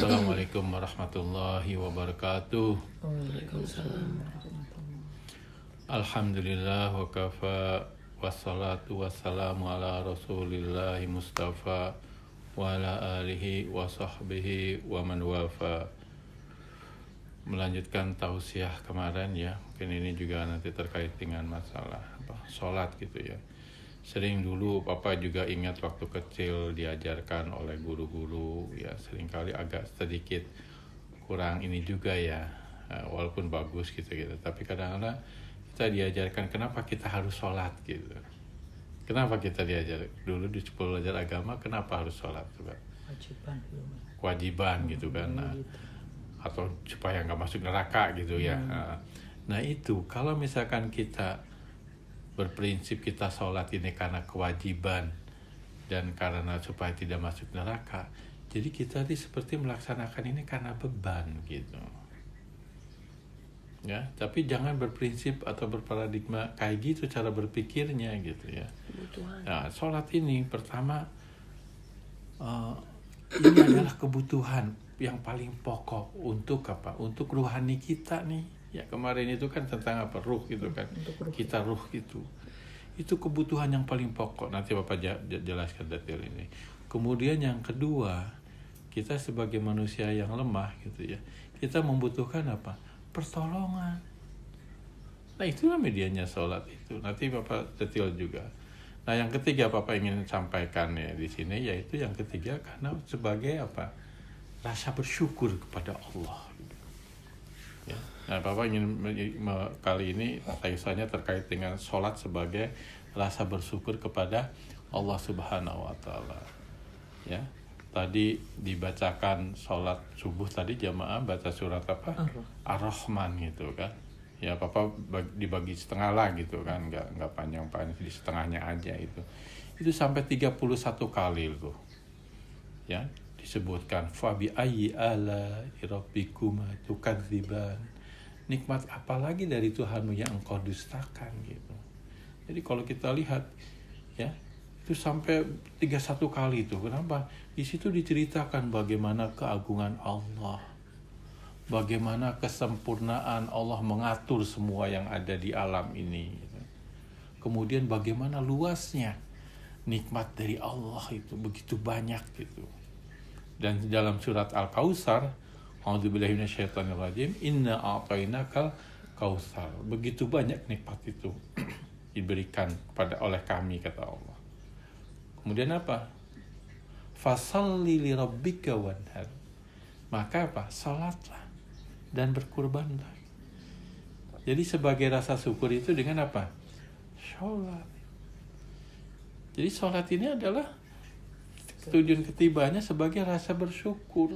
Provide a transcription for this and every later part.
Assalamualaikum warahmatullahi wabarakatuh. Waalaikumsalam. Alhamdulillah wa kafa wassalatu wassalamu ala rasulillahi mustafa wa ala alihi wa sahbihi wa man wafa. Melanjutkan tausiah kemarin ya, mungkin ini juga nanti terkait dengan masalah sholat gitu ya. Sering dulu Papa juga ingat waktu kecil diajarkan oleh guru-guru ya, seringkali agak sedikit kurang ini juga ya, walaupun bagus gitu tapi kadang-kadang kita diajarkan kenapa kita harus sholat gitu. Kenapa kita diajar dulu di sekolah belajar agama, kenapa harus sholat coba? Kewajiban gitu kan, atau supaya nggak masuk neraka gitu ya. Nah itu kalau misalkan kita berprinsip kita sholat ini karena kewajiban dan karena supaya tidak masuk neraka, jadi kita seperti melaksanakan ini karena beban gitu ya. Tapi jangan berprinsip atau berparadigma kayak gitu cara berpikirnya gitu ya. Nah sholat ini pertama ini adalah kebutuhan yang paling pokok untuk apa? Untuk ruhani kita nih. Ya kemarin itu kan tentang apa? Ruh gitu kan. Kita ruh itu kebutuhan yang paling pokok. Nanti Bapak jelaskan detail ini. Kemudian yang kedua, kita sebagai manusia yang lemah gitu ya, kita membutuhkan apa? Pertolongan. Nah itulah medianya sholat itu. Nanti Bapak detail juga. Nah yang ketiga Bapak ingin sampaikan ya di sini, yaitu yang ketiga karena sebagai apa? Rasa bersyukur kepada Allah. Ya. Nah, Bapak ingin kali ini tayusannya terkait dengan sholat sebagai rasa bersyukur kepada Allah Subhanahu Wa Taala. Ya, tadi dibacakan sholat subuh tadi jamaah baca surat apa? Ar-Rahman gitu kan. Ya, Bapak dibagi setengah lah gitu kan, nggak panjang-panjang, di setengahnya aja itu. Itu sampai 31 kali tuh. Ya. Disebutkan fabi ayyi ala rabbikuma tukadziban, nikmat apalagi dari Tuhanmu yang engkau dustakan gitu. Jadi kalau kita lihat ya itu sampai 31 kali itu. Kenapa? Di situ diceritakan bagaimana keagungan Allah, bagaimana kesempurnaan Allah mengatur semua yang ada di alam ini gitu. Kemudian bagaimana luasnya nikmat dari Allah itu begitu banyak gitu. Dan dalam surat Al-Kautsar, a'udzubillahi minasyaitonirrajim, inna a'tainakal kautsar. Begitu banyak nikmat itu diberikan oleh kami kata Allah. Kemudian apa? Fasalli li rabbika wanhar. Maka apa? Salatlah dan berkurbanlah. Jadi sebagai rasa syukur itu dengan apa? Salat. Jadi salat ini adalah tujuan ketibanya sebagai rasa bersyukur.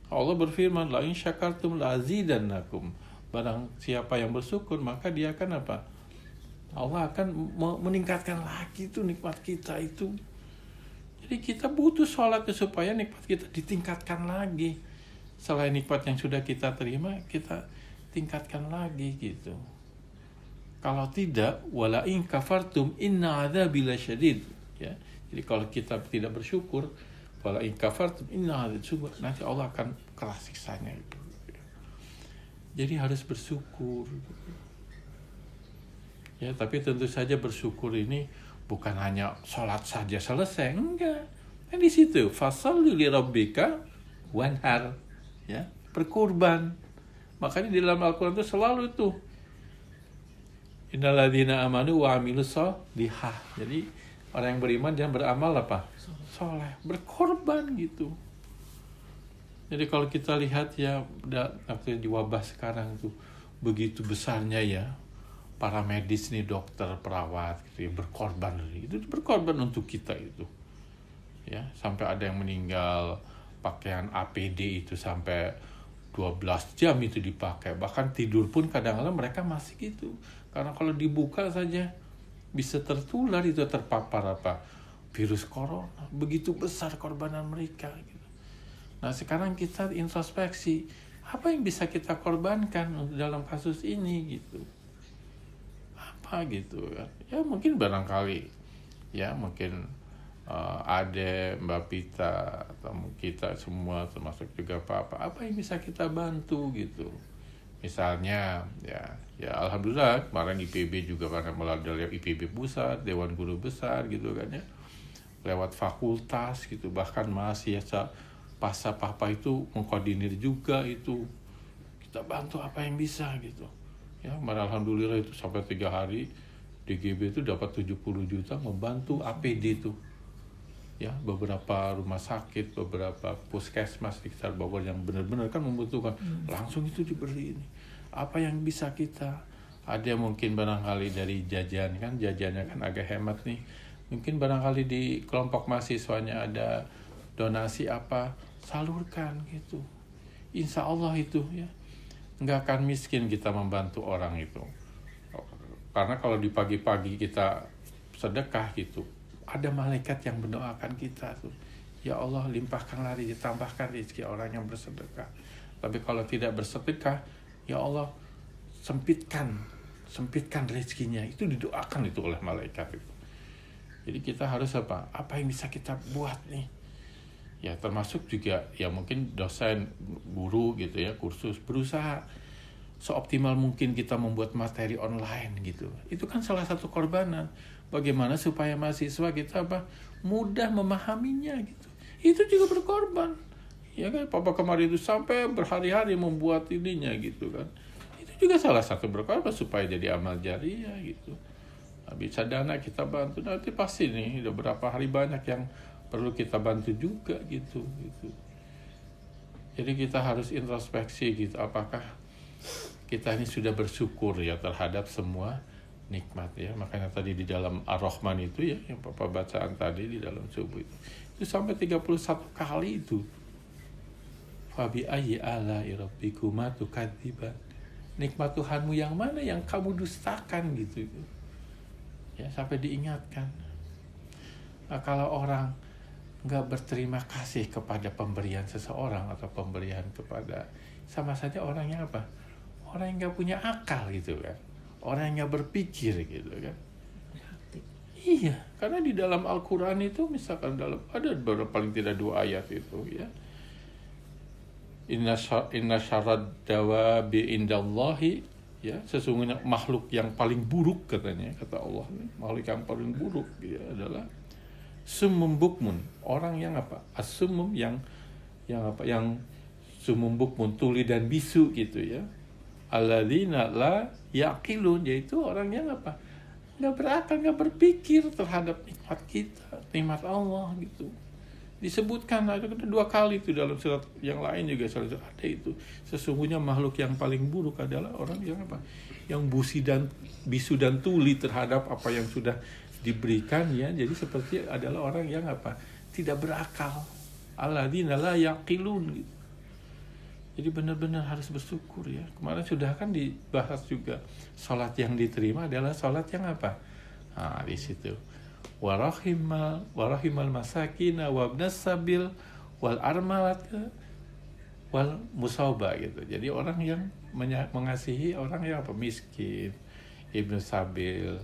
Allah berfirman, la in syakartum la azidannakum. Barang siapa yang bersyukur maka dia akan apa? Allah akan meningkatkan lagi itu nikmat kita itu. Jadi kita butuh sholat supaya nikmat kita ditingkatkan lagi. Selain nikmat yang sudah kita terima, kita tingkatkan lagi gitu. Kalau tidak, wala in kafartum inna adzabi lasyadid. Ya. Jadi kalau kita tidak bersyukur, wala in kafartum inna adzabi, nanti Allah akan keras siksanya itu. Jadi harus bersyukur. Ya, tapi tentu saja bersyukur ini bukan hanya sholat saja selesai, enggak. Kan di situ fasalli li rabbika wanhar, ya, berkurban. Makanya di dalam Al-Qur'an itu selalu itu innalladzina amanu wa amilus sholihah. Jadi orang yang beriman dan beramal apa? Soleh, berkorban gitu. Jadi kalau kita lihat ya, waktu di wabah sekarang tuh begitu besarnya ya, para medis nih, dokter, perawat gitu ya, berkorban. Itu berkorban untuk kita itu. Ya, sampai ada yang meninggal, pakaian APD itu sampai 12 jam itu dipakai. Bahkan tidur pun kadang-kadang mereka masih gitu. Karena kalau dibuka saja bisa tertular itu, terpapar apa? Virus corona. Begitu besar korbanan mereka gitu. Nah sekarang kita introspeksi, apa yang bisa kita korbankan dalam kasus ini gitu. Apa gitu kan? Ya mungkin barangkali ya mungkin Ade, Mbak Pita, atau kita semua termasuk juga apa yang bisa kita bantu gitu. Misalnya ya alhamdulillah kemarin IPB juga karena melalui IPB pusat, Dewan Guru Besar gitu kan ya, lewat fakultas gitu, bahkan mahasiswa pasca papa itu mengkoordinir juga itu, kita bantu apa yang bisa gitu ya. Alhamdulillah itu sampai 3 hari DGB itu dapat 70 juta membantu APD itu ya, beberapa rumah sakit, beberapa puskesmas di sekitar Bogor yang benar-benar kan membutuhkan, langsung itu diberi ini. Apa yang bisa kita, ada mungkin barangkali dari jajan kan, jajannya kan agak hemat nih, mungkin barangkali di kelompok mahasiswanya ada donasi apa, salurkan gitu. Insya Allah itu ya nggak akan miskin kita membantu orang itu. Karena kalau di pagi-pagi kita sedekah gitu, ada malaikat yang mendoakan kita tuh, ya Allah limpahkanlah, ditambahkan rezeki orang yang bersedekah. Tapi kalau tidak bersedekah, ya Allah sempitkan rezekinya, itu didoakan itu oleh malaikat itu. Jadi kita harus apa yang bisa kita buat nih ya, termasuk juga ya mungkin dosen, guru gitu ya, kursus, berusaha seoptimal mungkin kita membuat materi online gitu. Itu kan salah satu korbanan. Bagaimana supaya mahasiswa kita mudah memahaminya gitu. Itu juga berkorban. Ya kan, papa kemarin itu sampai berhari-hari membuat ininya gitu kan. Itu juga salah satu berkorban supaya jadi amal jariah gitu. Nah, bisa dana kita bantu, nanti pasti nih udah berapa hari banyak yang perlu kita bantu juga gitu. Jadi kita harus introspeksi gitu, apakah kita ini sudah bersyukur ya terhadap semua nikmat ya. Makanya tadi di dalam Ar-Rahman itu ya, yang Papa bacaan tadi di dalam subuh itu sampai 31 kali itu. Fabi ayyi ala'i rabbikuma tukadziban. Nikmat Tuhanmu yang mana yang kamu dustakan gitu. Ya, sampai diingatkan. Nah, kalau orang nggak berterima kasih kepada pemberian seseorang atau pemberian kepada, sama saja orang yang orang yang nggak punya akal gitu kan, orang yang nggak berpikir gitu kan. Iya, karena di dalam Al-Quran itu misalkan ada paling tidak 2 ayat itu ya, inna syarad dawabi indallahi ya, sesungguhnya makhluk yang paling buruk katanya, kata Allah, makhluk yang paling buruk ya adalah summum bukmun, orang yang as-summum yang summum bukmun, tuli dan bisu gitu ya, alladzina la yaqilun, yaitu orang yang nggak berakal, nggak berpikir terhadap nikmat kita, nikmat Allah gitu. Disebutkan ada 2 kali itu dalam surat yang lain juga selalu ada itu, sesungguhnya makhluk yang paling buruk adalah orang yang yang bisu dan tuli terhadap apa yang sudah diberikan ya. Jadi seperti adalah orang yang tidak berakal, alladzina la yaqilun gitu. Jadi benar-benar harus bersyukur ya. Kemarin sudah kan dibahas juga, salat yang diterima adalah salat yang di situ warahimal masakina wabnas sabil wal armalat wal musawba gitu. Jadi orang yang mengasihi orang yang miskin, ibnu sabil,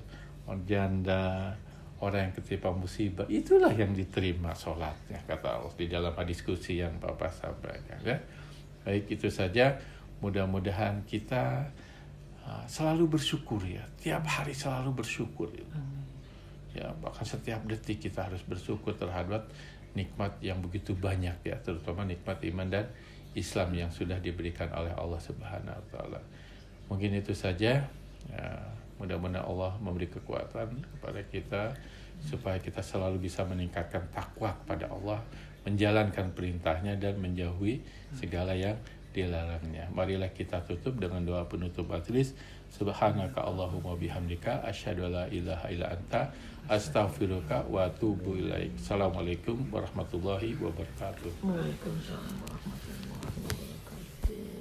janda, orang yang ketimpa musibah, itulah yang diterima sholatnya, kata Allah di dalam diskusi yang Bapak sampaikan ya. Baik, itu saja, mudah-mudahan kita selalu bersyukur ya, tiap hari selalu bersyukur ya, bahkan setiap detik kita harus bersyukur terhadap nikmat yang begitu banyak ya, terutama nikmat iman dan Islam yang sudah diberikan oleh Allah Subhanahu wa taala. Mungkin itu saja ya. Mudah-mudahan Allah memberi kekuatan kepada kita supaya kita selalu bisa meningkatkan takwa kepada Allah, menjalankan perintahnya dan menjauhi segala yang dilarangnya. Marilah kita tutup dengan doa penutup majelis. Subhanaka Allahumma bihamdika asyhadu alla ilaha illa anta astaghfiruka wa atubu ilaik. Assalamualaikum warahmatullahi wabarakatuh. Waalaikumsalam.